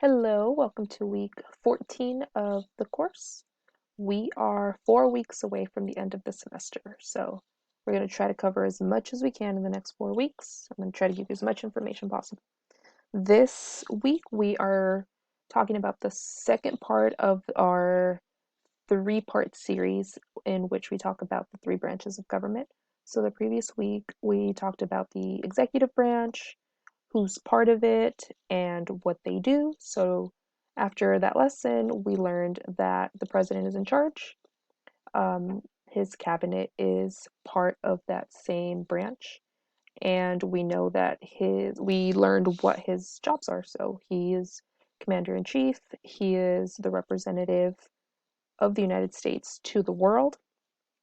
Hello, welcome to week 14 of the course. We are 4 weeks away from the end of the semester, so we're going to try to cover as much as we can in the next 4 weeks. I'm going to try to give you as much information possible. This week, we are talking about the second part of our three-part series in which we talk about the three branches of government. So the previous week, we talked about the executive branch, who's part of it, and what they do. So after that lesson, we learned that the president is in charge. His cabinet is part of that same branch, and we know that we learned what his jobs are. So he is commander in chief, he is the representative of the United States to the world.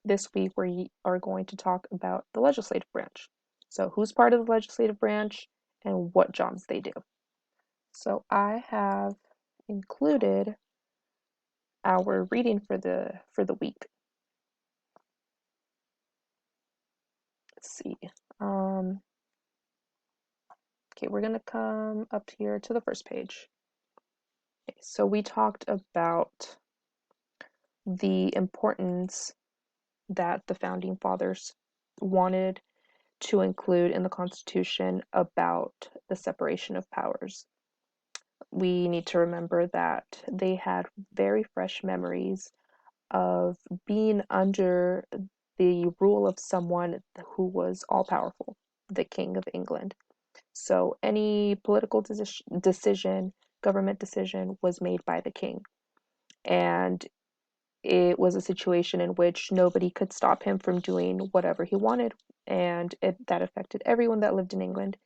This week, we are going to talk about the legislative branch. So, who's part of the legislative branch and what jobs they do. So, I have included our reading for the week. Let's see. Okay, we're gonna come up here to the first page. Okay, so we talked about the importance that the founding fathers wanted to include in the Constitution about the separation of powers. We need to remember that they had very fresh memories of being under the rule of someone who was all powerful, the King of England. So any political decision, government decision was made by the king. And it was a situation in which nobody could stop him from doing whatever he wanted. And that affected everyone that lived in England.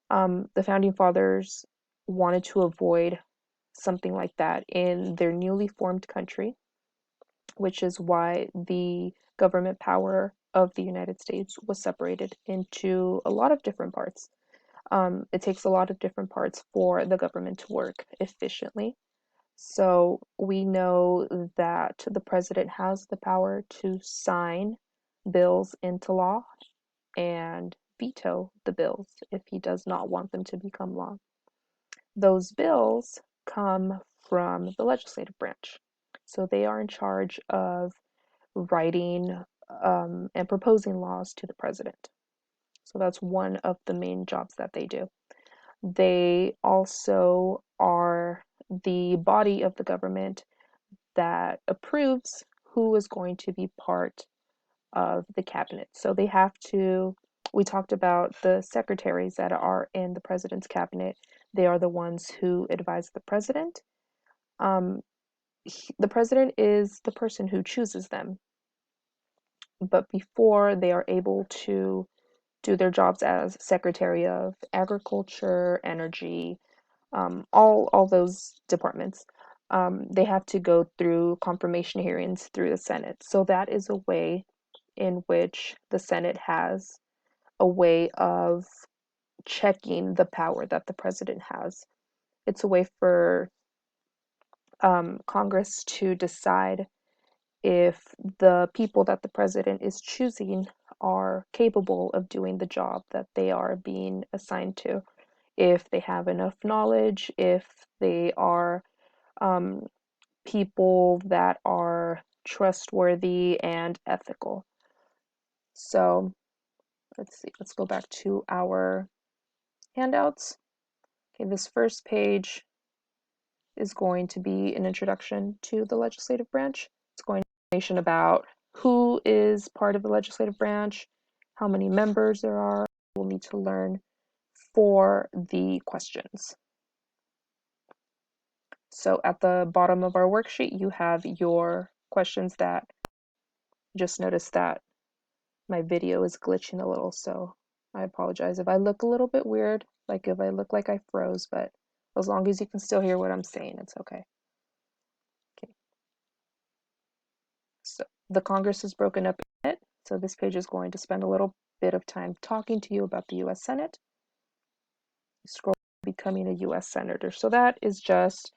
The founding fathers wanted to avoid something like that in their newly formed country, which is why the government power of the United States was separated into a lot of different parts. It takes a lot of different parts for the government to work efficiently. So we know that the president has the power to sign bills into law and veto the bills if he does not want them to become law. Those bills come from the legislative branch. So they are in charge of writing and proposing laws to the president. So that's one of the main jobs that they do. They also are the body of the government that approves who is going to be part of the cabinet. So they have to, we talked about the secretaries that are in the president's cabinet. They are the ones who advise the president. Um, the president is the person who chooses them. But before they are able to do their jobs as Secretary of Agriculture, Energy, all those departments, they have to go through confirmation hearings through the Senate. So that is a way in which the Senate has a way of checking the power that the president has. It's a way for Congress to decide if the people that the president is choosing are capable of doing the job that they are being assigned to, if they have enough knowledge, if they are um, people that are trustworthy and ethical. So let's see, let's go back to our handouts. Okay, this first page is going to be an introduction to the legislative branch. It's going to be information about who is part of the legislative branch, how many members there are. We'll need to learn for the questions. So at the bottom of our worksheet, you have your questions that just noticed that my video is glitching a little, so I apologize if I look a little bit weird, like if I look like I froze, but as long as you can still hear what I'm saying, it's okay. Okay. So the Congress is broken up in it. So this page is going to spend a little bit of time talking to you about the US Senate. Scroll becoming a US Senator. So that is just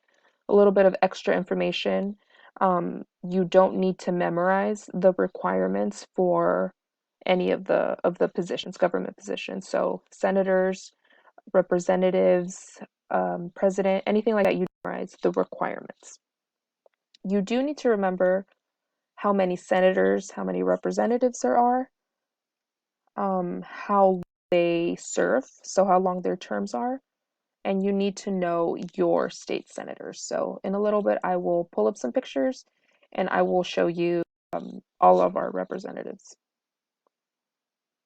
a little bit of extra information. You don't need to memorize the requirements for any of the positions, government positions. So senators, representatives, president, anything like that, you memorize the requirements. You do need to remember how many senators, how many representatives there are, how they serve, so how long their terms are, and you need to know your state senators. So in a little bit, I will pull up some pictures and I will show you all of our representatives.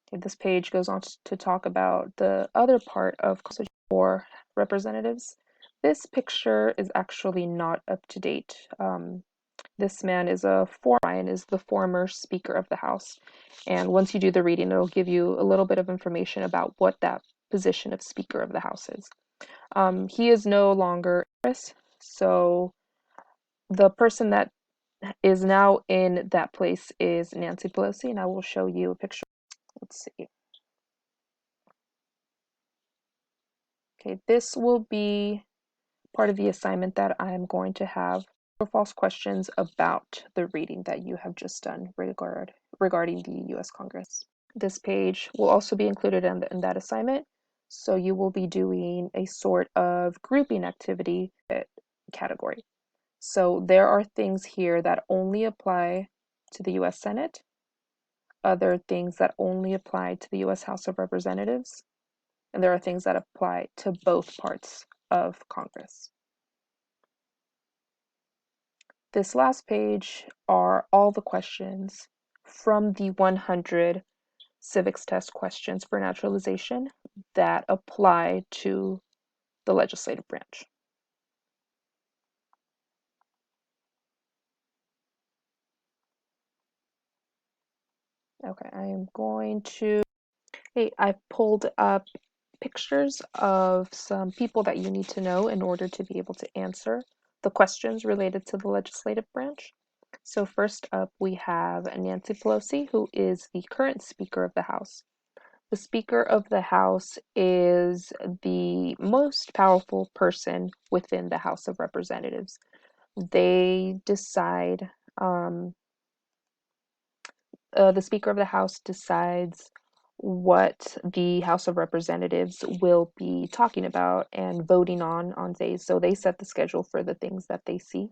Okay, this page goes on to talk about the other part of for representatives. This picture is actually not up to date. This man is Ryan is the former Speaker of the House. And once you do the reading, it'll give you a little bit of information about what that position of Speaker of the House is. He is no longer, so the person that is now in that place is Nancy Pelosi, and I will show you a picture. Let's see. Okay, this will be part of the assignment that I'm going to have for false questions about the reading that you have just done regarding the U.S. Congress. This page will also be included in that assignment, so you will be doing a sort of grouping activity category. So there are things here that only apply to the U.S. Senate, other things that only apply to the U.S. House of Representatives, and there are things that apply to both parts of Congress. This last page are all the questions from the 100 civics test questions for naturalization that apply to the legislative branch. Okay, I am going to, hey, I pulled up pictures of some people that you need to know in order to be able to answer the questions related to the legislative branch. So first up, we have Nancy Pelosi, who is the current Speaker of the House. The Speaker of the House is the most powerful person within the House of Representatives. They decide, the Speaker of the House decides what the House of Representatives will be talking about and voting on days. So they set the schedule for the things that they see.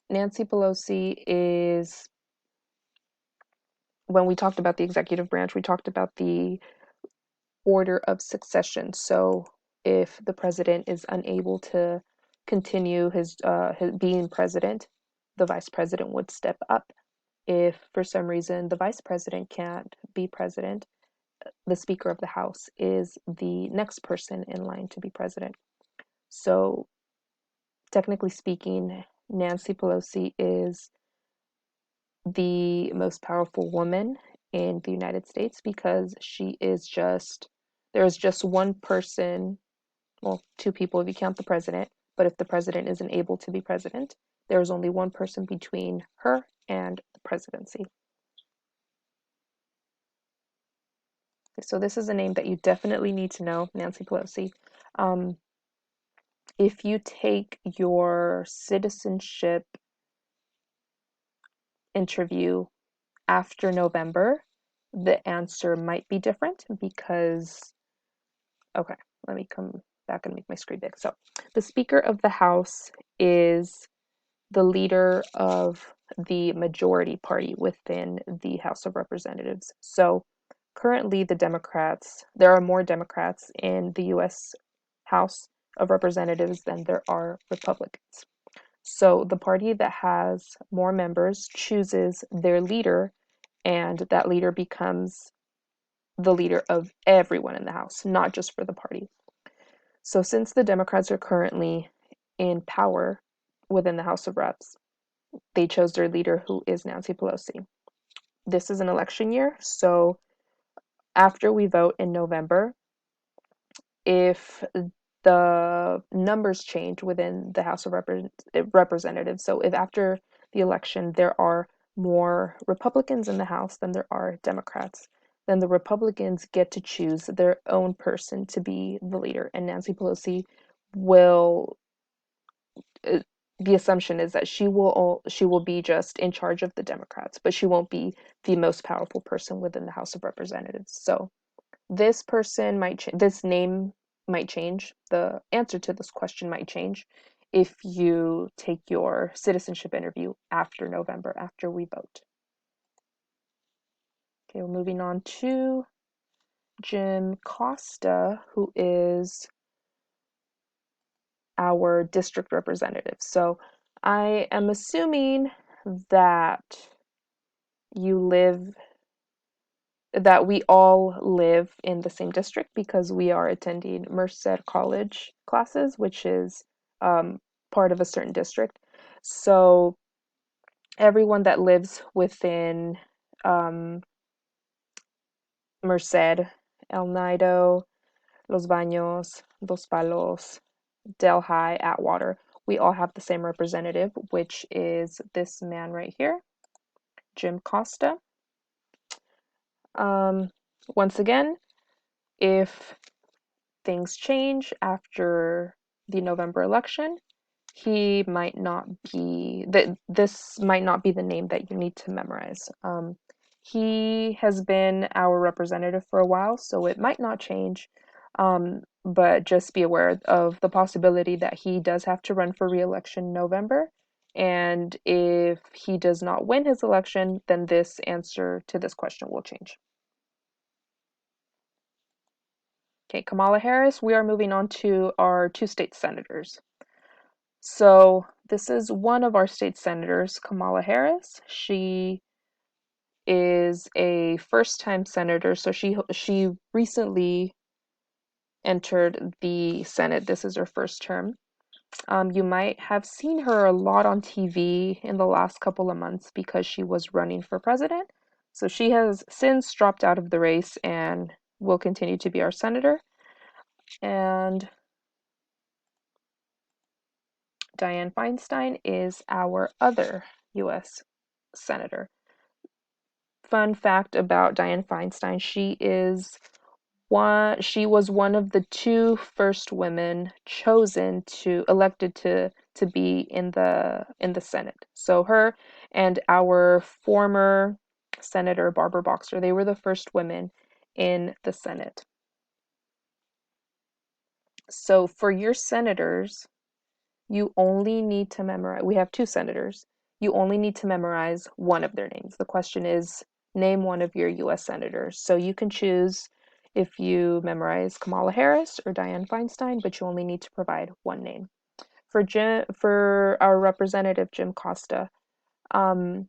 Nancy Pelosi is, when we talked about the executive branch, we talked about the order of succession. So if the president is unable to continue his being president, the vice president would step up. If for some reason the vice president can't be president, the Speaker of the House is the next person in line to be president. So technically speaking, Nancy Pelosi is the most powerful woman in the United States because there is just one person, well, two people if you count the president, but if the president isn't able to be president, there is only one person between her and the presidency. So this is a name that you definitely need to know, Nancy Pelosi. If you take your citizenship interview after November, the answer might be different because, okay, let me come back and make my screen big. So the Speaker of the House is the leader of the majority party within the House of Representatives. So currently there are more Democrats in the US House of Representatives than there are Republicans. So the party that has more members chooses their leader, and that leader becomes the leader of everyone in the House, not just for the party. So since the Democrats are currently in power within the House of Reps, they chose their leader, who is Nancy Pelosi. This is an election year, so after we vote in November, if the numbers change within the House of Representatives, so if after the election there are more Republicans in the House than there are Democrats, then the Republicans get to choose their own person to be the leader, and Nancy Pelosi will the assumption is that she will be just in charge of the Democrats, but she won't be the most powerful person within the House of Representatives. So this person might this name might change. The answer to this question might change if you take your citizenship interview after November, after we vote. Okay, we're moving on to Jim Costa, who is our district representative. So I am assuming that that we all live in the same district because we are attending Merced College classes, which is part of a certain district. So everyone that lives within Merced, El Nido, Los Baños, Dos Palos, Delhi, Atwater, we all have the same representative, which is this man right here, Jim Costa. Once again, if things change after the November election, he might not be that this might not be the name that you need to memorize. He has been our representative for a while, so it might not change. But just be aware of the possibility that he does have to run for re-election in November. And if he does not win his election, then this answer to this question will change. Okay, Kamala Harris, we are moving on to our two state senators. So this is one of our state senators, Kamala Harris. She is a first-time senator, so she recently entered the Senate. This is her first term. You might have seen her a lot on TV in the last couple of months because she was running for president. So she has since dropped out of the race and will continue to be our senator. And Dianne Feinstein is our other U.S. senator. Fun fact about Dianne Feinstein, she was one of the two first women elected to be in the Senate. So her and our former Senator Barbara Boxer, they were the first women in the Senate. So for your senators, you only need to memorize, we have two senators. You only need to memorize one of their names. The question is, name one of your US senators. So you can choose if you memorize Kamala Harris or Dianne Feinstein, but you only need to provide one name. For our representative, Jim Costa, yeah,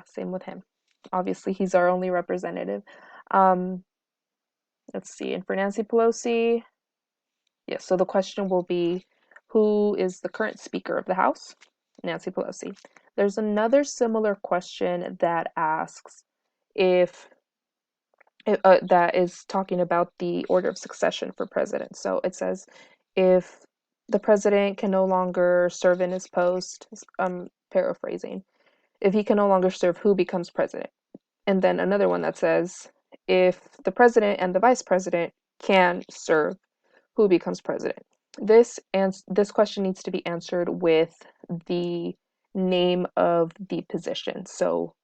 same with him. Obviously, he's our only representative. Let's see, and for Nancy Pelosi, yes, so the question will be, who is the current Speaker of the House? Nancy Pelosi. There's another similar question that asks if that is talking about the order of succession for president. So it says if the president can no longer serve in his post, I'm paraphrasing, if he can no longer serve, who becomes president? And then another one that says if the president and the vice president can serve, who becomes president? This question needs to be answered with the name of the position. So,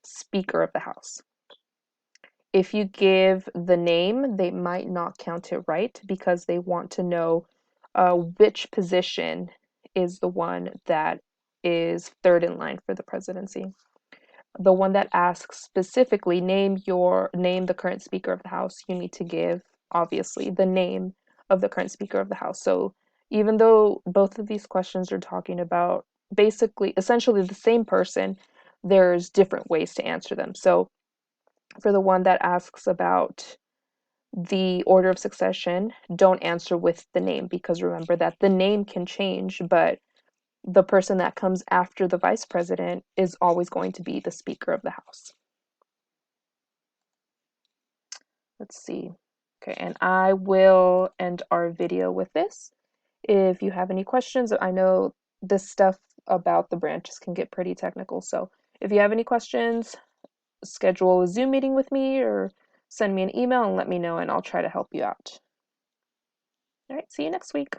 Speaker of the House. If you give the name, they might not count it right because they want to know which position is the one that is third in line for the presidency. The one that asks specifically name the current Speaker of the House, you need to give obviously the name of the current Speaker of the House. So even though both of these questions are talking about essentially the same person, there's different ways to answer them. So for the one that asks about the order of succession, don't answer with the name because remember that the name can change, but the person that comes after the vice president is always going to be the Speaker of the House. Let's see. Okay, and I will end our video with this. If you have any questions, I know this stuff about the branches can get pretty technical, so if you have any questions, schedule a Zoom meeting with me or send me an email and let me know and I'll try to help you out. All right, see you next week.